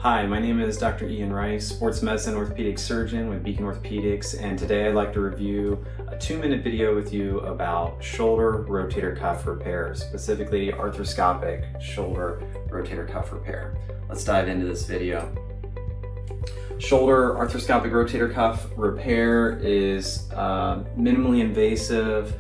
Hi, my name is Dr. Ian Rice, sports medicine orthopedic surgeon with Beacon Orthopedics, and today I'd like to review a 2-minute video with you about shoulder rotator cuff repair, specifically arthroscopic shoulder rotator cuff repair. Let's dive into this video. Shoulder arthroscopic rotator cuff repair is minimally invasive,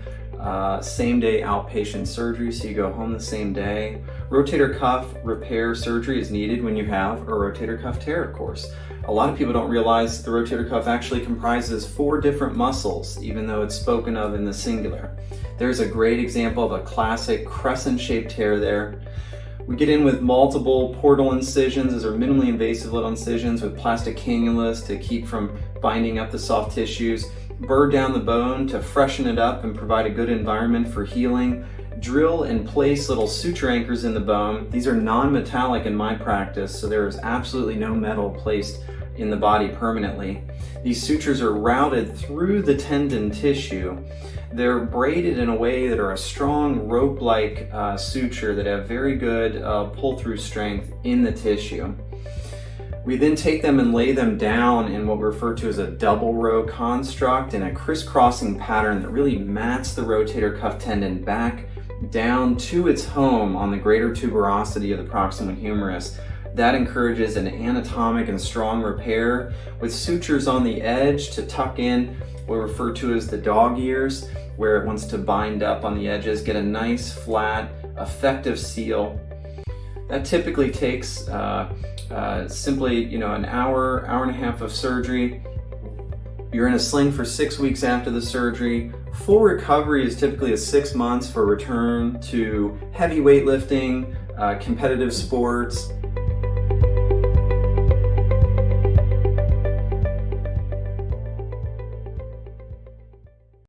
same-day outpatient surgery, so you go home the same day. Rotator cuff repair surgery is needed when you have a rotator cuff tear, of course. A lot of people don't realize the rotator cuff actually comprises 4 different muscles, even though it's spoken of in the singular. There's a great example of a classic crescent-shaped tear there. We get in with multiple portal incisions. These are minimally invasive little incisions with plastic cannulas to keep from binding up the soft tissues. Burr down the bone to freshen it up and provide a good environment for healing. Drill and place little suture anchors in the bone. These are non-metallic in my practice, so there is absolutely no metal placed in the body permanently. These sutures are routed through the tendon tissue. They're braided in a way that are a strong rope-like suture that have very good pull-through strength in the tissue. We then take them and lay them down in what we refer to as a double row construct in a crisscrossing pattern that really mats the rotator cuff tendon back down to its home on the greater tuberosity of the proximal humerus. That encourages an anatomic and strong repair with sutures on the edge to tuck in what we refer to as the dog ears, where it wants to bind up on the edges, get a nice, flat, effective seal. That typically takes simply, an hour and a half of surgery. You're in a sling for 6 weeks after the surgery. Full recovery is typically 6 months for return to heavy weightlifting, competitive sports,